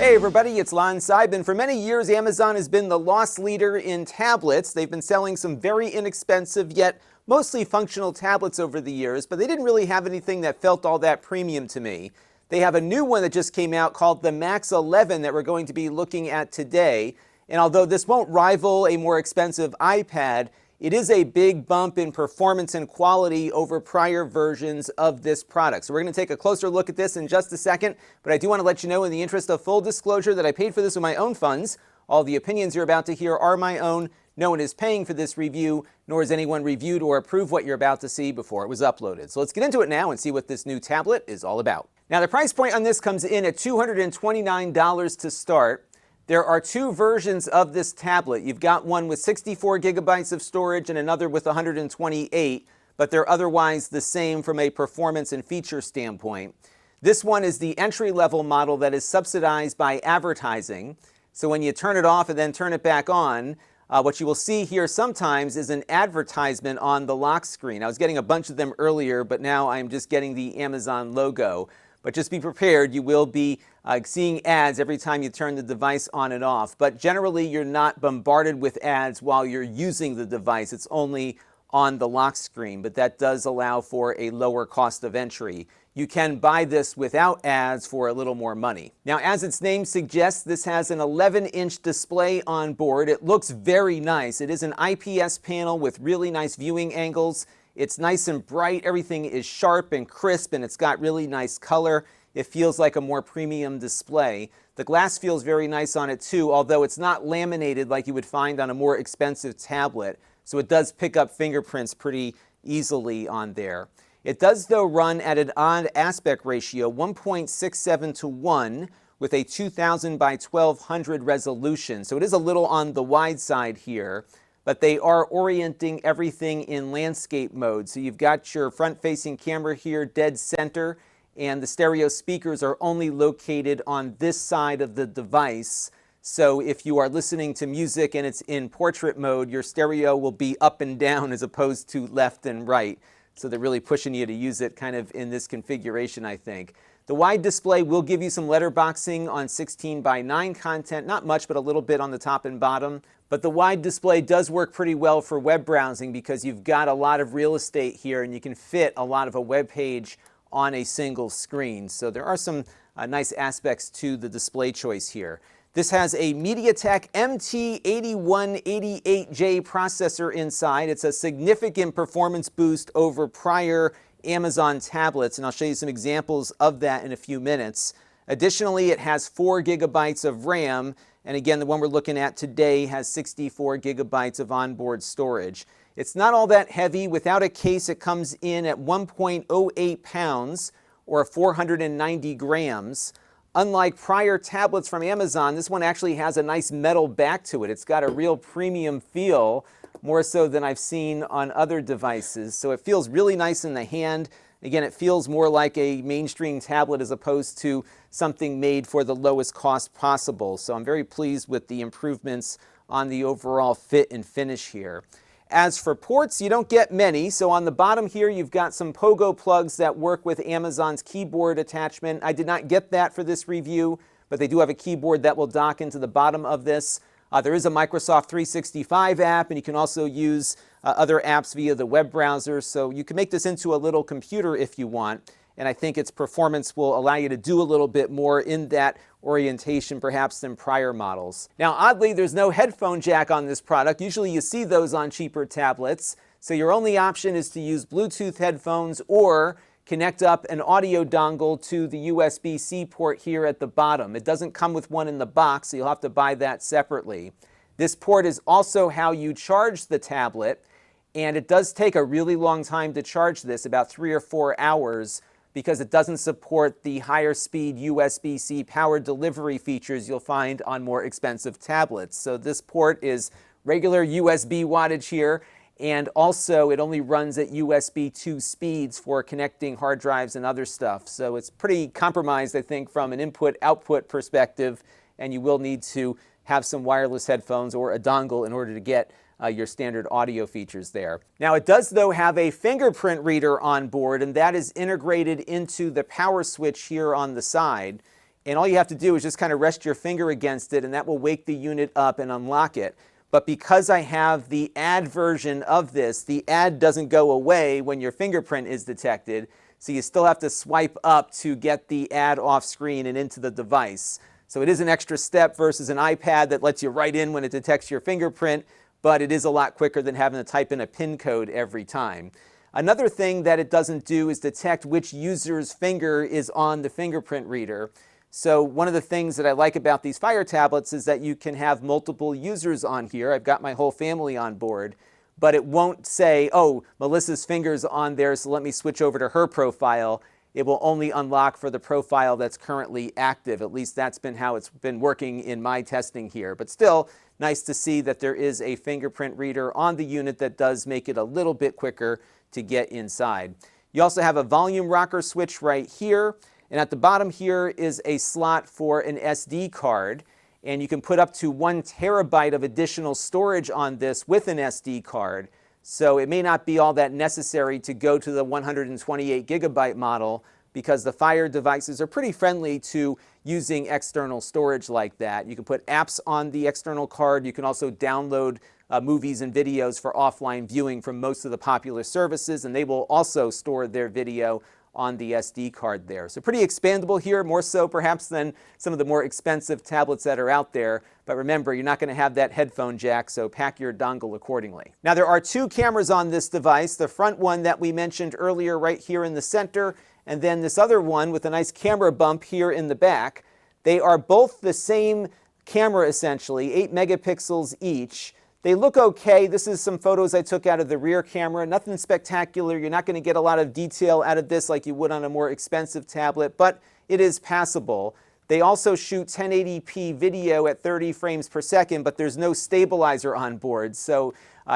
Hey everybody, it's Lon.TV, and for many years Amazon has been the loss leader in tablets. They've been selling some very inexpensive yet mostly functional tablets over the years, but they didn't really have anything that felt all that premium to me. They have a new one that just came out called the Max 11 that we're going to be looking at today. And although this won't rival a more expensive iPad, it is a big bump in performance and quality over prior versions of this product. So we're going to take a closer look at this in just a second, but I do want to let you know in the interest of full disclosure that I paid for this with my own funds. All the opinions you're about to hear are my own. No one is paying for this review, nor has anyone reviewed or approved what you're about to see before it was uploaded. So let's get into it now and see what this new tablet is all about. Now the price point on this comes in at $229 to start. There are two versions of this tablet. You've got one with 64 gigabytes of storage and another with 128, but they're otherwise the same from a performance and feature standpoint. This one is the entry-level model that is subsidized by advertising. So when you turn it off and then turn it back on, what you will see here sometimes is an advertisement on the lock screen. I was getting a bunch of them earlier, but now I'm just getting the Amazon logo. But just be prepared, you will be seeing ads every time you turn the device on and off. But generally, you're not bombarded with ads while you're using the device. It's only on the lock screen, but that does allow for a lower cost of entry. You can buy this without ads for a little more money. Now, as its name suggests, this has an 11-inch display on board. It looks very nice. It is an IPS panel with really nice viewing angles. It's nice and bright. Everything is sharp and crisp, and it's got really nice color. It feels like a more premium display. The glass feels very nice on it too, although it's not laminated like you would find on a more expensive tablet. So it does pick up fingerprints pretty easily on there. It does, though, run at an odd aspect ratio, 1.67 to 1, with a 2000 by 1200 resolution. So it is a little on the wide side here, but they are orienting everything in landscape mode. So you've got your front-facing camera here dead center, and the stereo speakers are only located on this side of the device. So if you are listening to music and it's in portrait mode, your stereo will be up and down as opposed to left and right. So they're really pushing you to use it kind of in this configuration, I think. The wide display will give you some letterboxing on 16 by 9 content. Not much, but a little bit on the top and bottom. But the wide display does work pretty well for web browsing because you've got a lot of real estate here and you can fit a lot of a web page on a single screen. So there are some nice aspects to the display choice here. This has a MediaTek MT8188J processor inside. It's a significant performance boost over prior Amazon tablets, and I'll show you some examples of that in a few minutes. Additionally, it has 4 gigabytes of RAM, and again, the one we're looking at today has 64 gigabytes of onboard storage. It's not all that heavy. Without a case, it comes in at 1.08 pounds, or 490 grams. Unlike prior tablets from Amazon, this one actually has a nice metal back to it. It's got a real premium feel, more so than I've seen on other devices. So it feels really nice in the hand. Again, it feels more like a mainstream tablet as opposed to something made for the lowest cost possible. So I'm very pleased with the improvements on the overall fit and finish here. As for ports, you don't get many. So on the bottom here, you've got some POGO plugs that work with Amazon's keyboard attachment. I did not get that for this review, but they do have a keyboard that will dock into the bottom of this. There is a Microsoft 365 app, and you can also use other apps via the web browser. So you can make this into a little computer if you want. And I think its performance will allow you to do a little bit more in that orientation perhaps than prior models. Now, oddly, there's no headphone jack on this product. Usually you see those on cheaper tablets. So your only option is to use Bluetooth headphones or connect up an audio dongle to the USB-C port here at the bottom. It doesn't come with one in the box, so you'll have to buy that separately. This port is also how you charge the tablet, and it does take a really long time to charge this, about 3 or 4 hours, because it doesn't support the higher speed USB-C power delivery features you'll find on more expensive tablets. So this port is regular USB wattage here, and also it only runs at USB 2 speeds for connecting hard drives and other stuff. So it's pretty compromised, I think, from an input-output perspective, and you will need to have some wireless headphones or a dongle in order to get your standard audio features there. Now it does, though, have a fingerprint reader on board, and that is integrated into the power switch here on the side. And all you have to do is just kind of rest your finger against it, and that will wake the unit up and unlock it. But because I have the add version of this, the add doesn't go away when your fingerprint is detected, so you still have to swipe up to get the add off screen and into the device. So it is an extra step versus an iPad that lets you write in when it detects your fingerprint, but it is a lot quicker than having to type in a PIN code every time. Another thing that it doesn't do is detect which user's finger is on the fingerprint reader. So one of the things that I like about these Fire tablets is that you can have multiple users on here. I've got my whole family on board, but it won't say, oh, Melissa's finger's on there, so let me switch over to her profile. It will only unlock for the profile that's currently active. At least that's been how it's been working in my testing here. But still, nice to see that there is a fingerprint reader on the unit that does make it a little bit quicker to get inside. You also have a volume rocker switch right here. And at the bottom here is a slot for an SD card. And you can put up to 1 terabyte of additional storage on this with an SD card. So it may not be all that necessary to go to the 128 gigabyte model because the Fire devices are pretty friendly to using external storage like that. You can put apps on the external card. You can also download movies and videos for offline viewing from most of the popular services, and they will also store their video on the SD card there. So pretty expandable here, more so perhaps than some of the more expensive tablets that are out there. But remember, you're not going to have that headphone jack, so pack your dongle accordingly. Now there are 2 cameras on this device. The front one that we mentioned earlier right here in the center, and then this other one with a nice camera bump here in the back. They are both the same camera essentially, 8 megapixels each. They look okay. This is some photos I took out of the rear camera. Nothing spectacular. You're not going to get a lot of detail out of this like you would on a more expensive tablet, but it is passable. They also shoot 1080p video at 30 frames per second, but there's no stabilizer on board. So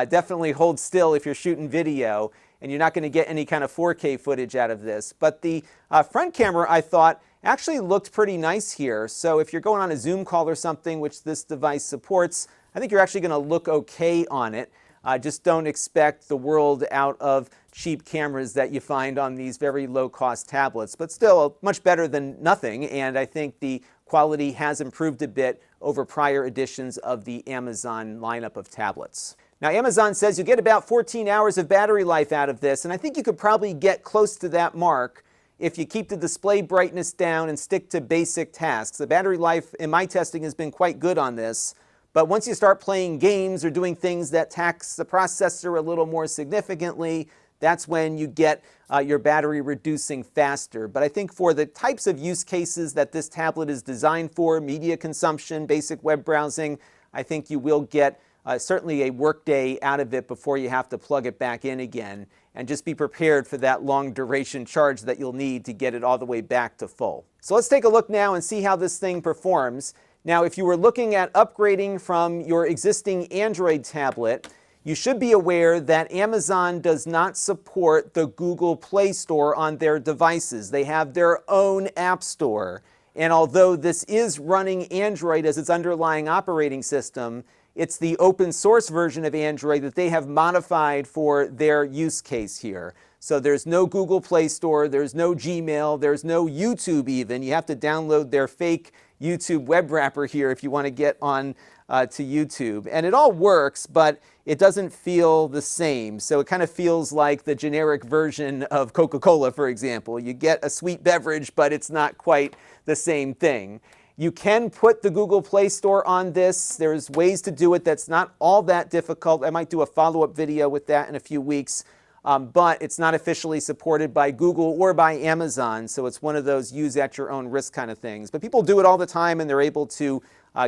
definitely hold still if you're shooting video, and you're not going to get any kind of 4K footage out of this. But the front camera, I thought, actually looked pretty nice here. So if you're going on a Zoom call or something, which this device supports, I think you're actually going to look okay on it. Just don't expect the world out of cheap cameras that you find on these very low-cost tablets, but still much better than nothing, and I think the quality has improved a bit over prior editions of the Amazon lineup of tablets. Now, Amazon says you get about 14 hours of battery life out of this, and I think you could probably get close to that mark if you keep the display brightness down and stick to basic tasks. The battery life in my testing has been quite good on this. But once you start playing games or doing things that tax the processor a little more significantly, that's when you get your battery reducing faster. But I think for the types of use cases that this tablet is designed for, media consumption, basic web browsing, I think you will get certainly a workday out of it before you have to plug it back in again. And just be prepared for that long duration charge that you'll need to get it all the way back to full. So let's take a look now and see how this thing performs. Now, if you were looking at upgrading from your existing Android tablet, you should be aware that Amazon does not support the Google Play Store on their devices. They have their own app store. And although this is running Android as its underlying operating system, it's the open source version of Android that they have modified for their use case here. So there's no Google Play Store, there's no Gmail, there's no YouTube even. You have to download their fake YouTube web wrapper here if you want to get on to YouTube. And it all works, but it doesn't feel the same. So it kind of feels like the generic version of Coca-Cola, for example. You get a sweet beverage, but it's not quite the same thing. You can put the Google Play Store on this. There's ways to do it that's not all that difficult. I might do a follow-up video with that in a few weeks. But it's not officially supported by Google or by Amazon, so it's one of those use at your own risk kind of things. But people do it all the time, and they're able to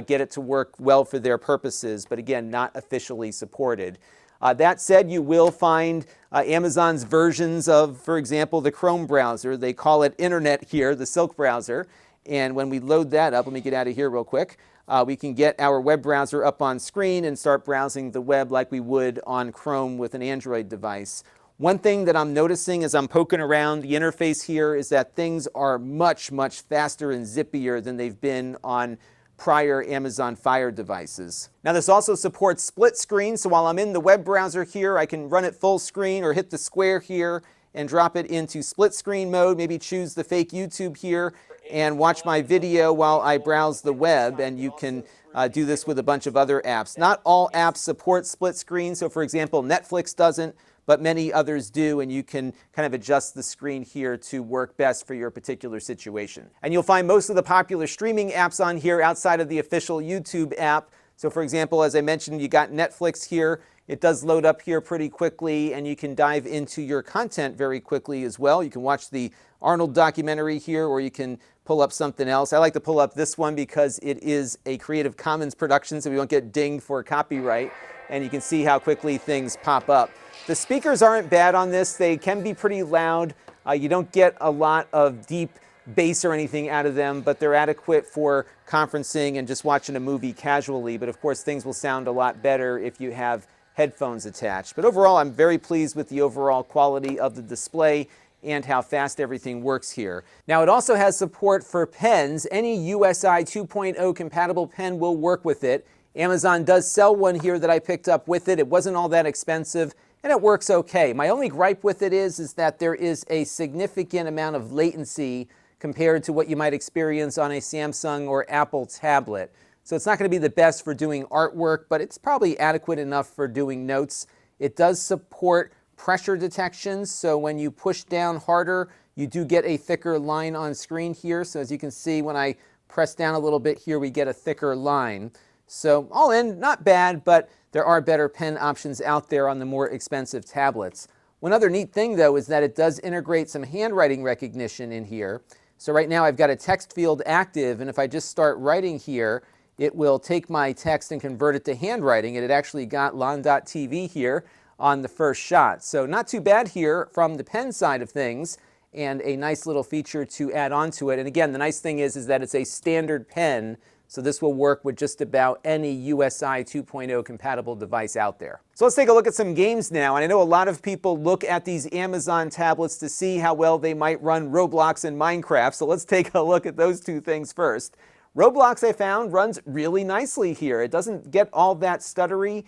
get it to work well for their purposes, but again, not officially supported. That said, you will find Amazon's versions of, for example, the Chrome browser. They call it Internet here, the Silk browser. And when we load that up, let me get out of here real quick, we can get our web browser up on screen and start browsing the web like we would on Chrome with an Android device. One thing that I'm noticing as I'm poking around the interface here is that things are much, much faster and zippier than they've been on prior Amazon Fire devices. Now this also supports split screen, so while I'm in the web browser here, I can run it full screen or hit the square here and drop it into split screen mode, maybe choose the fake YouTube here, and watch my video while I browse the web, and you can do this with a bunch of other apps. Not all apps support split screen, so for example, Netflix doesn't, but many others do, and you can kind of adjust the screen here to work best for your particular situation. And you'll find most of the popular streaming apps on here outside of the official YouTube app. So for example, as I mentioned, you got Netflix here. It does load up here pretty quickly, and you can dive into your content very quickly as well. You can watch the Arnold documentary here, or you can pull up something else. I like to pull up this one because it is a Creative Commons production, so we won't get dinged for copyright, and you can see how quickly things pop up. The speakers aren't bad on this. They can be pretty loud. You don't get a lot of deep bass or anything out of them, but they're adequate for conferencing and just watching a movie casually. But of course, things will sound a lot better if you have headphones attached. But overall, I'm very pleased with the overall quality of the display and how fast everything works here. Now, it also has support for pens. Any USI 2.0 compatible pen will work with it. Amazon does sell one here that I picked up with it. It wasn't all that expensive, and it works okay. My only gripe with it is that there is a significant amount of latency compared to what you might experience on a Samsung or Apple tablet. So it's not going to be the best for doing artwork, but it's probably adequate enough for doing notes. It does support pressure detection, so when you push down harder, you do get a thicker line on screen here. So as you can see, when I press down a little bit here, we get a thicker line. So all in, not bad, but there are better pen options out there on the more expensive tablets. One other neat thing, though, is that it does integrate some handwriting recognition in here. So right now I've got a text field active, and if I just start writing here, it will take my text and convert it to handwriting, and it actually got Lon.TV here on the first shot. So not too bad here from the pen side of things, and a nice little feature to add on to it. And again, the nice thing is that it's a standard pen, so this will work with just about any USI 2.0 compatible device out there. So let's take a look at some games now. And I know a lot of people look at these Amazon tablets to see how well they might run Roblox and Minecraft. So let's take a look at those two things first. Roblox, I found, runs really nicely here. It doesn't get all that stuttery.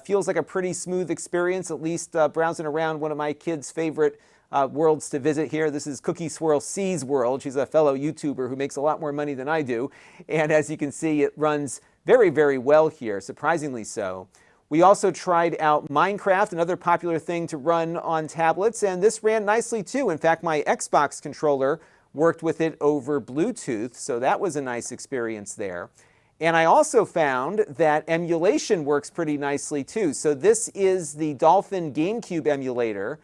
Feels like a pretty smooth experience, at least browsing around one of my kids' favorite worlds to visit here. This is Cookie Swirl C's world. She's a fellow YouTuber who makes a lot more money than I do. And as you can see, it runs very, very well here, surprisingly so. We also tried out Minecraft, another popular thing to run on tablets, and this ran nicely too. In fact, my Xbox controller worked with it over Bluetooth, so that was a nice experience there. And I also found that emulation works pretty nicely too. So this is the Dolphin GameCube emulator.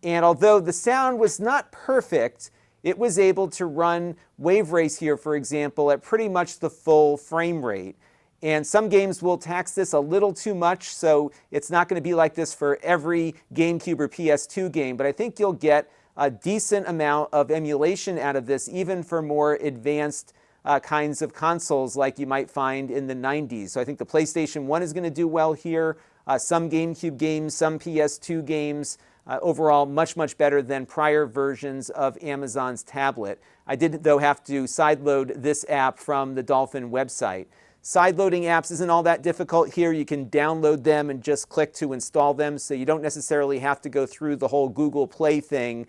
And although the sound was not perfect, it was able to run Wave Race here, for example, at pretty much the full frame rate. And some games will tax this a little too much, so it's not going to be like this for every GameCube or PS2 game, but I think you'll get a decent amount of emulation out of this, even for more advanced kinds of consoles like you might find in the 90s. So I think the PlayStation 1 is going to do well here, some GameCube games, some PS2 games. Overall, much, much better than prior versions of Amazon's tablet. I did, though, have to sideload this app from the Dolphin website. Sideloading apps isn't all that difficult here. You can download them and just click to install them, so you don't necessarily have to go through the whole Google Play thing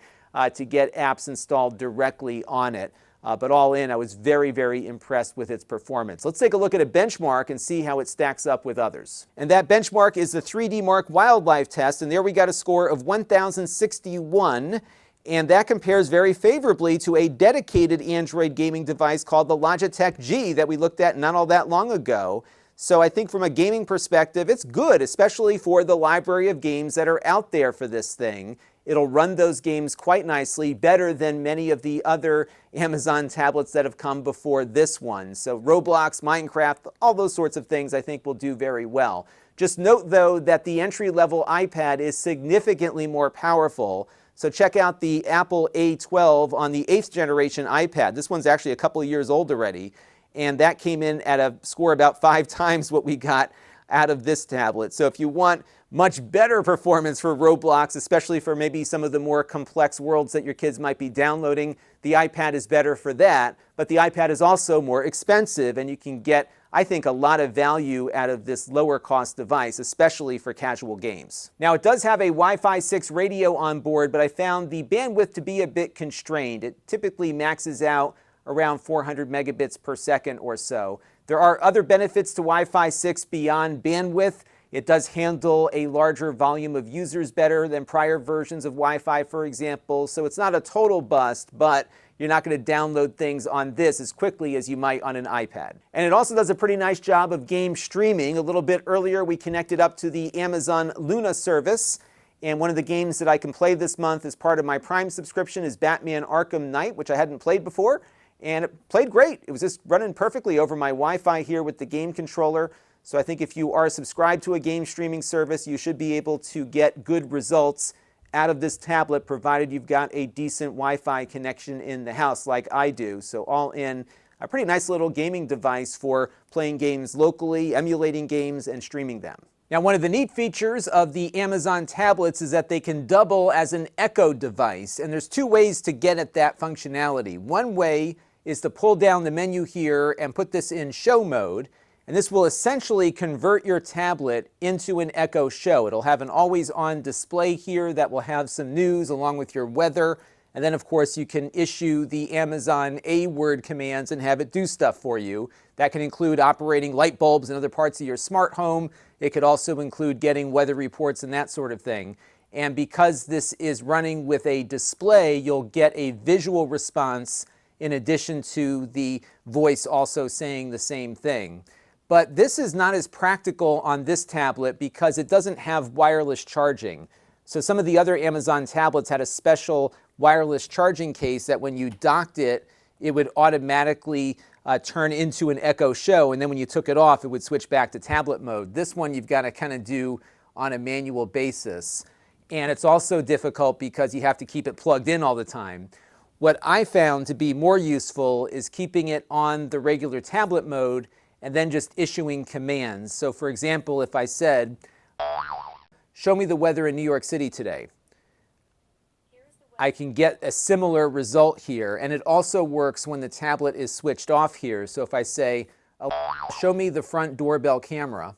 to get apps installed directly on it. But all in, I was very, very impressed with its performance. Let's take a look at a benchmark and see how it stacks up with others. And that benchmark is the 3D Mark Wildlife Test, and there we got a score of 1,061, and that compares very favorably to a dedicated Android gaming device called the Logitech G that we looked at not all that long ago. So I think from a gaming perspective, it's good, especially for the library of games that are out there for this thing. It'll run those games quite nicely, better than many of the other Amazon tablets that have come before this one. So Roblox, Minecraft, all those sorts of things I think will do very well. Just note, though, that the entry-level iPad is significantly more powerful. So check out the Apple A12 on the 8th generation iPad. This one's actually a couple of years old already, and that came in at a score about 5 times what we got out of this tablet. So if you want much better performance for Roblox, especially for maybe some of the more complex worlds that your kids might be downloading, the iPad is better for that. But the iPad is also more expensive, and you can get, I think, a lot of value out of this lower cost device, especially for casual games. Now, it does have a Wi-Fi 6 radio on board, but I found the bandwidth to be a bit constrained. It typically maxes out around 400 megabits per second or so. There are other benefits to Wi-Fi 6 beyond bandwidth. It does handle a larger volume of users better than prior versions of Wi-Fi, for example. So it's not a total bust, but you're not going to download things on this as quickly as you might on an iPad. And it also does a pretty nice job of game streaming. A little bit earlier, we connected up to the Amazon Luna service. And one of the games that I can play this month as part of my Prime subscription is Batman Arkham Knight, which I hadn't played before. And it played great. It was just running perfectly over my Wi-Fi here with the game controller. So I think if you are subscribed to a game streaming service, you should be able to get good results out of this tablet, provided you've got a decent Wi-Fi connection in the house like I do. So all in, a pretty nice little gaming device for playing games locally, emulating games, and streaming them. Now, one of the neat features of the Amazon tablets is that they can double as an Echo device, and there's two ways to get at that functionality. One way is to pull down the menu here and put this in show mode, and this will essentially convert your tablet into an Echo Show. It'll have an always-on display here that will have some news along with your weather. And then, of course, you can issue the Amazon A-word commands and have it do stuff for you. That can include operating light bulbs and other parts of your smart home. It could also include getting weather reports and that sort of thing. And because this is running with a display, you'll get a visual response in addition to the voice also saying the same thing. But this is not as practical on this tablet because it doesn't have wireless charging. So some of the other Amazon tablets had a special wireless charging case that when you docked it, it would automatically turn into an Echo Show, and then when you took it off, it would switch back to tablet mode. This one you've got to kind of do on a manual basis. And it's also difficult because you have to keep it plugged in all the time. What I found to be more useful is keeping it on the regular tablet mode and then just issuing commands. So for example, if I said, show me the weather in New York City today, I can get a similar result here. And it also works when the tablet is switched off here. So if I say, show me the front doorbell camera,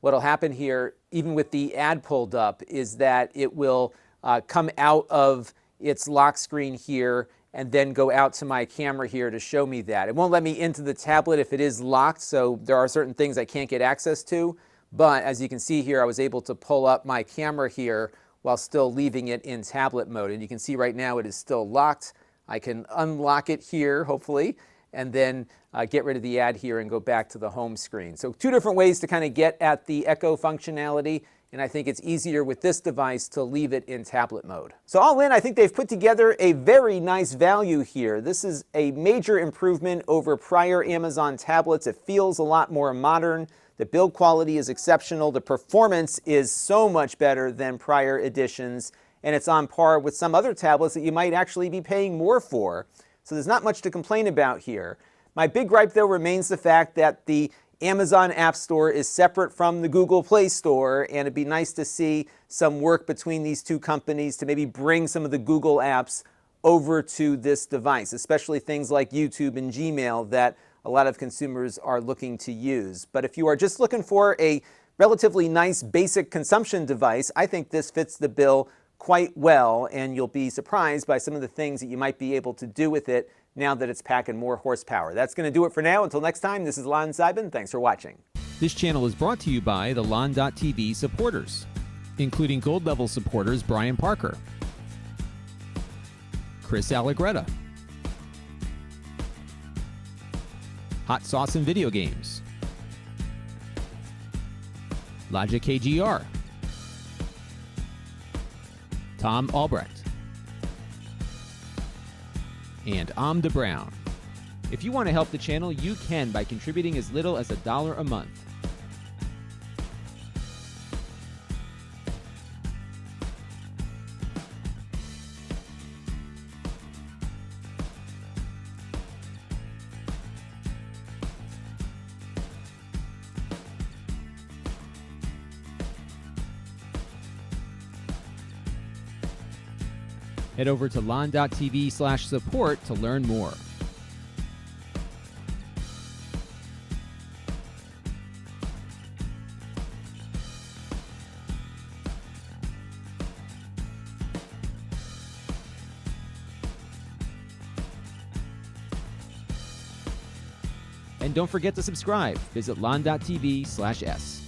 what'll happen here, even with the ad pulled up, is that it will come out of its lock screen here and then go out to my camera here to show me that. It won't let me into the tablet if it is locked, so there are certain things I can't get access to. But as you can see here, I was able to pull up my camera here while still leaving it in tablet mode. And you can see right now it is still locked. I can unlock it here, hopefully, and then get rid of the ad here and go back to the home screen. So two different ways to kind of get at the Echo functionality. And I think it's easier with this device to leave it in tablet mode. So all in, I think they've put together a very nice value here. This is a major improvement over prior Amazon tablets. It feels a lot more modern. The build quality is exceptional. The performance is so much better than prior editions. And it's on par with some other tablets that you might actually be paying more for. So there's not much to complain about here. My big gripe, though, remains the fact that the Amazon App Store is separate from the Google Play Store, and it'd be nice to see some work between these two companies to maybe bring some of the Google apps over to this device, especially things like YouTube and Gmail that a lot of consumers are looking to use. But if you are just looking for a relatively nice basic consumption device, I think this fits the bill quite well, and you'll be surprised by some of the things that you might be able to do with it now that it's packing more horsepower. That's going to do it for now. Until next time, this is Lon.TV. Thanks for watching. This channel is brought to you by the Lon.TV supporters, including gold level supporters Brian Parker, Chris Allegretta, Hot Sauce and Video Games, Logic KGR, Tom Albrecht, and Amda Brown. If you want to help the channel, you can by contributing as little as $1 a month. Head over to lon.tv/support to learn more. And don't forget to subscribe. Visit Lon.TV/S.